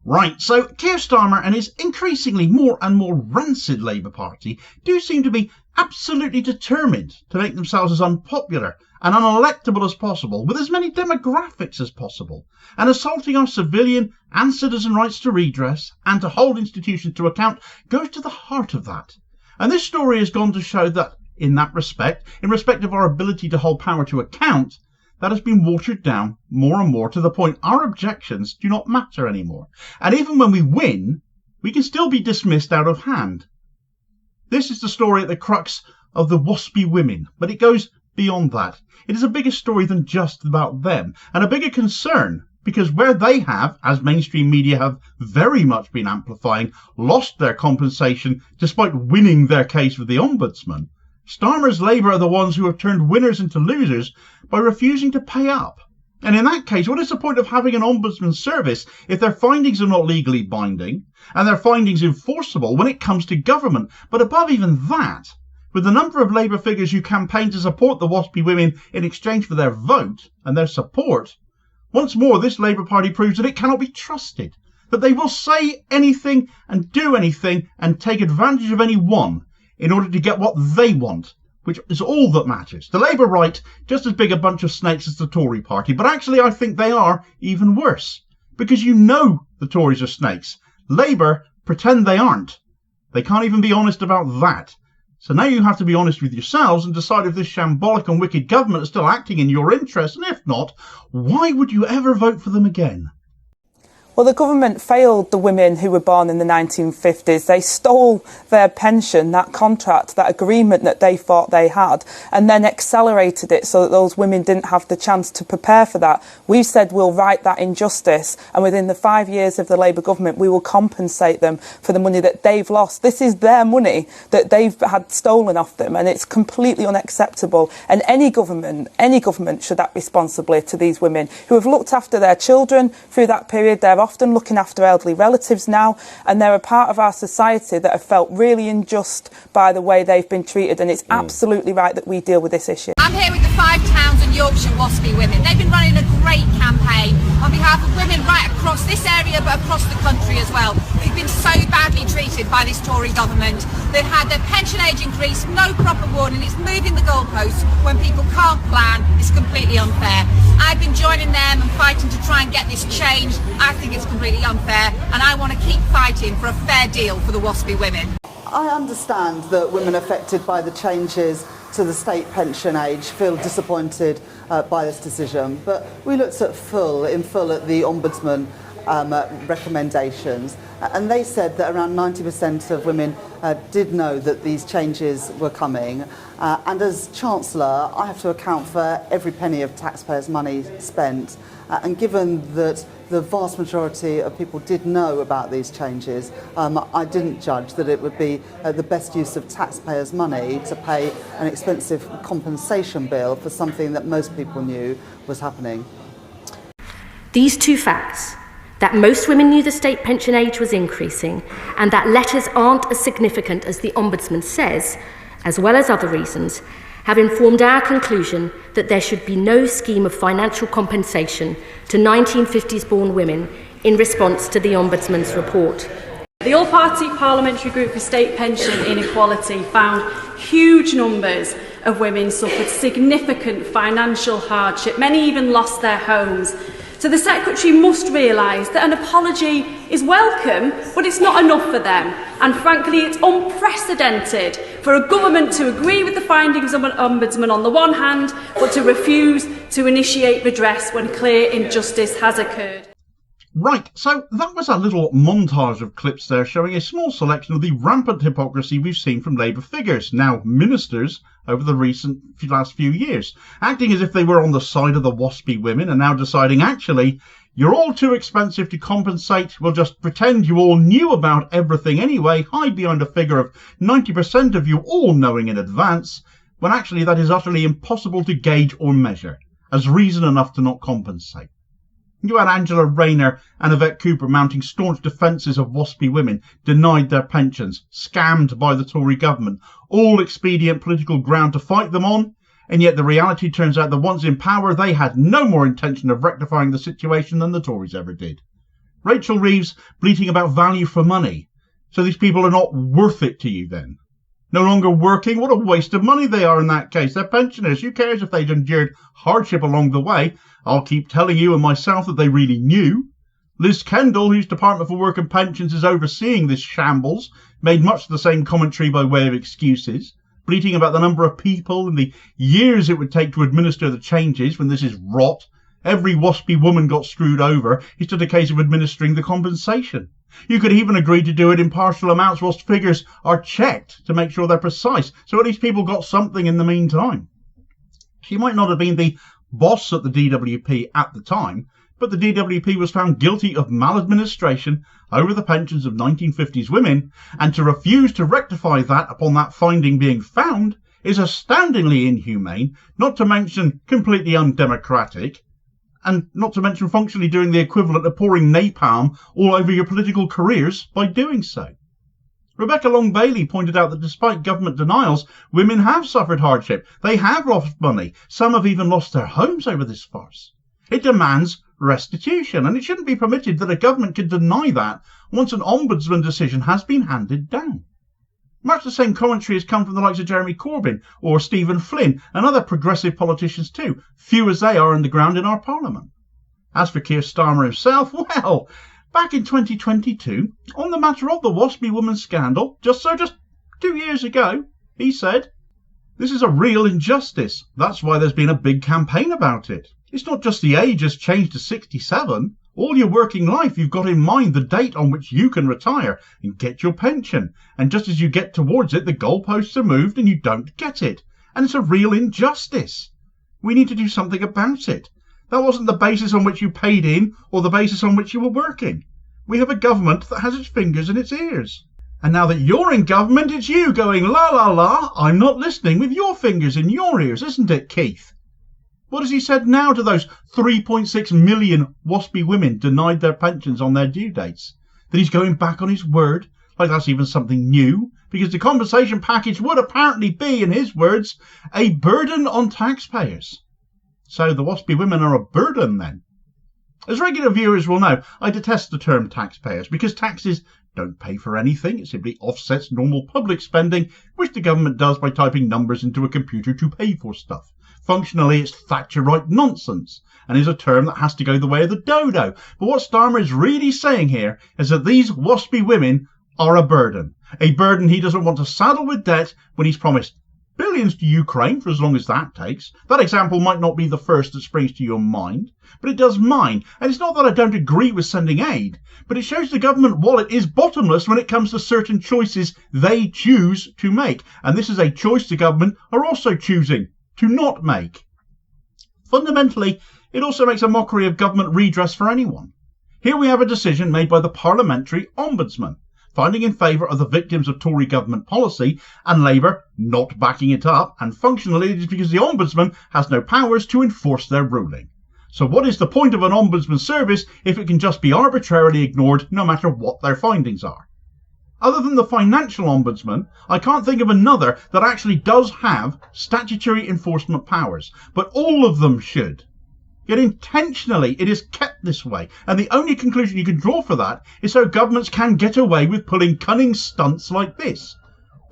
Right, so Keir Starmer and his increasingly more and more rancid Labour Party do seem to be absolutely determined to make themselves as unpopular and unelectable as possible, with as many demographics as possible, and assaulting our civilian and citizen rights to redress and to hold institutions to account goes to the heart of that. And this story has gone to show that, in that respect, in respect of our ability to hold power to account, that has been watered down more and more to the point our objections do not matter anymore. And even when we win, we can still be dismissed out of hand. This is the story at the crux of the WASPI women, but it goes beyond that. It is a bigger story than just about them, and a bigger concern, because where they have, as mainstream media have very much been amplifying, lost their compensation despite winning their case with the ombudsman, Starmer's Labour are the ones who have turned winners into losers by refusing to pay up. And in that case, what is the point of having an ombudsman service if their findings are not legally binding and their findings enforceable when it comes to government? But above even that, with the number of Labour figures who campaign to support the WASPI women in exchange for their vote and their support, once more this Labour Party proves that it cannot be trusted, that they will say anything and do anything and take advantage of anyone in order to get what they want, which is all that matters. The Labour right, just as big a bunch of snakes as the Tory Party, but actually I think they are even worse, because you know the Tories are snakes. Labour pretend they aren't. They can't even be honest about that. So now you have to be honest with yourselves and decide if this shambolic and wicked government is still acting in your interest, and if not, why would you ever vote for them again? Well, the government failed the women who were born in the 1950s. They stole their pension, that contract, that agreement that they thought they had, and then accelerated it so that those women didn't have the chance to prepare for that. We've said we'll right that injustice, and within the 5 years of the Labour government, we will compensate them for the money that they've lost. This is their money that they've had stolen off them, and it's completely unacceptable. And any government should act responsibly to these women who have looked after their children through that period. They're often looking after elderly relatives now, and they're a part of our society that have felt really unjust by the way they've been treated, and it's absolutely right that we deal with this issue. I'm here with the 5 towns and Yorkshire WASPI women. They've been running a great campaign on behalf of women right across this area but across the country as well. They've been so badly treated by this Tory government. They've had their pension age increase, no proper warning. It's moving the goalposts when people can't plan. It's completely unfair. I've been joining them and fighting to try and get this changed. I think it's completely unfair, and I want to keep fighting for a fair deal for the WASPI women. I understand that women affected by the changes to the state pension age feel disappointed by this decision, but we looked in full at the ombudsman recommendations, and they said that around 90% of women did know that these changes were coming, and as Chancellor I have to account for every penny of taxpayers' money spent, and given that the vast majority of people did know about these changes, I didn't judge that it would be the best use of taxpayers' money to pay an expensive compensation bill for something that most people knew was happening. These two facts, that most women knew the state pension age was increasing and that letters aren't as significant as the Ombudsman says, as well as other reasons, have informed our conclusion that there should be no scheme of financial compensation to 1950s-born women in response to the Ombudsman's report. The All-Party Parliamentary Group for State Pension Inequality found huge numbers of women suffered significant financial hardship. Many even lost their homes. So the Secretary must realise that an apology is welcome, but it's not enough for them. And frankly, it's unprecedented for a government to agree with the findings of an ombudsman on the one hand, but to refuse to initiate redress when clear injustice has occurred. Right, so that was a little montage of clips there showing a small selection of the rampant hypocrisy we've seen from Labour figures, now ministers, over the last few years, acting as if they were on the side of the WASPI women and now deciding, actually, you're all too expensive to compensate, we'll just pretend you all knew about everything anyway, hide behind a figure of 90% of you all knowing in advance, when actually that is utterly impossible to gauge or measure, as reason enough to not compensate. You had Angela Rayner and Yvette Cooper mounting staunch defences of WASPI women denied their pensions, scammed by the Tory government, all expedient political ground to fight them on, and yet the reality turns out that once in power they had no more intention of rectifying the situation than the Tories ever did. Rachel Reeves bleating about value for money. So these people are not worth it to you then? No longer working? What a waste of money they are in that case. They're pensioners. Who cares if they'd endured hardship along the way? I'll keep telling you and myself that they really knew. Liz Kendall, whose Department for Work and Pensions is overseeing this shambles, made much the same commentary by way of excuses, bleating about the number of people and the years it would take to administer the changes when this is rot. Every WASPI woman got screwed over. It's just a case of administering the compensation. You could even agree to do it in partial amounts whilst figures are checked to make sure they're precise, so at least people got something in the meantime. She might not have been the boss at the DWP at the time, but the DWP was found guilty of maladministration over the pensions of 1950s women, and to refuse to rectify that upon that finding being found is astoundingly inhumane, not to mention completely undemocratic, and not to mention functionally doing the equivalent of pouring napalm all over your political careers by doing so. Rebecca Long-Bailey pointed out that despite government denials, women have suffered hardship. They have lost money. Some have even lost their homes over this farce. It demands restitution, and it shouldn't be permitted that a government can deny that once an ombudsman decision has been handed down. Much the same commentary has come from the likes of Jeremy Corbyn or Stephen Flynn and other progressive politicians too, few as they are on the ground in our parliament. As for Keir Starmer himself, well, back in 2022, on the matter of the WASPI woman scandal, just 2 years ago, he said, "This is a real injustice. That's why there's been a big campaign about it. It's not just the age has changed to 67. All your working life you've got in mind the date on which you can retire and get your pension. And just as you get towards it, the goalposts are moved and you don't get it. And it's a real injustice. We need to do something about it. That wasn't the basis on which you paid in or the basis on which you were working. We have a government that has its fingers in its ears. And now that you're in government, it's you going, la la la, I'm not listening, with your fingers in your ears, isn't it, Keith?" What has he said now to those 3.6 million WASPI women denied their pensions on their due dates? That he's going back on his word? Like that's even something new? Because the compensation package would apparently be, in his words, a burden on taxpayers. So the WASPI women are a burden then? As regular viewers will know, I detest the term taxpayers because taxes don't pay for anything. It simply offsets normal public spending, which the government does by typing numbers into a computer to pay for stuff. Functionally, it's Thatcherite nonsense, and is a term that has to go the way of the dodo. But what Starmer is really saying here is that these WASPI women are a burden he doesn't want to saddle with debt when he's promised billions to Ukraine for as long as that takes. That example might not be the first that springs to your mind, but it does mine. And it's not that I don't agree with sending aid, but it shows the government wallet is bottomless when it comes to certain choices they choose to make. And this is a choice the government are also choosing to not make. Fundamentally, it also makes a mockery of government redress for anyone. Here we have a decision made by the parliamentary ombudsman, finding in favour of the victims of Tory government policy, and Labour not backing it up, and functionally it is because the ombudsman has no powers to enforce their ruling. So what is the point of an ombudsman service if it can just be arbitrarily ignored no matter what their findings are? Other than the financial ombudsman, I can't think of another that actually does have statutory enforcement powers, but all of them should. Yet intentionally it is kept this way, and the only conclusion you can draw for that is so governments can get away with pulling cunning stunts like this.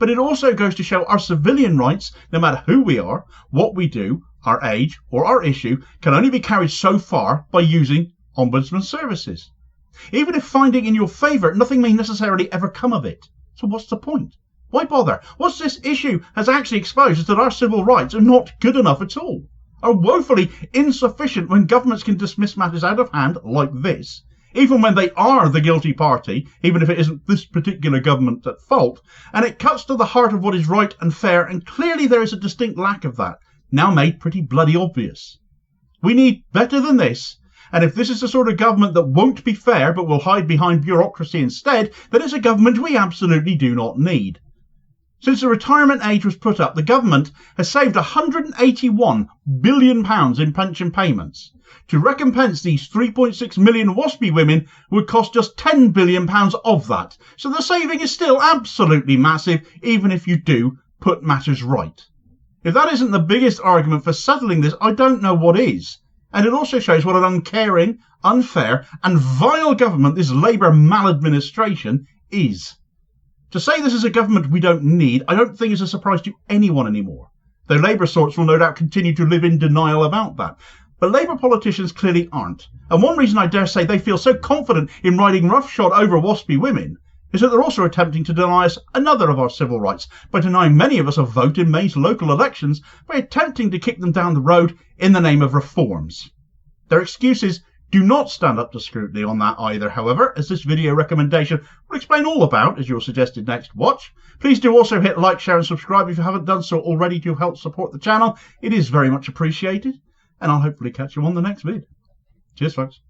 But it also goes to show our civilian rights, no matter who we are, what we do, our age or our issue, can only be carried so far by using ombudsman services. Even if finding in your favour, nothing may necessarily ever come of it. So what's the point? Why bother? What this issue has actually exposed is that our civil rights are not good enough at all, are woefully insufficient when governments can dismiss matters out of hand like this, even when they are the guilty party, even if it isn't this particular government at fault, and it cuts to the heart of what is right and fair, and clearly there is a distinct lack of that, now made pretty bloody obvious. We need better than this. And if this is the sort of government that won't be fair but will hide behind bureaucracy instead, then it's a government we absolutely do not need. Since the retirement age was put up, the government has saved £181 billion in pension payments. To recompense these 3.6 million WASPI women would cost just £10 billion of that. So the saving is still absolutely massive, even if you do put matters right. If that isn't the biggest argument for settling this, I don't know what is. And it also shows what an uncaring, unfair and vile government this Labour maladministration is. To say this is a government we don't need, I don't think is a surprise to anyone anymore, though Labour sorts will no doubt continue to live in denial about that. But Labour politicians clearly aren't. And one reason I dare say they feel so confident in riding roughshod over WASPI women is that they're also attempting to deny us another of our civil rights by denying many of us a vote in May's local elections by attempting to kick them down the road in the name of reforms. Their excuses do not stand up to scrutiny on that either, however, as this video recommendation will explain all about, as your suggested next watch. Please do also hit like, share and subscribe if you haven't done so already to help support the channel. It is very much appreciated, and I'll hopefully catch you on the next vid. Cheers, folks.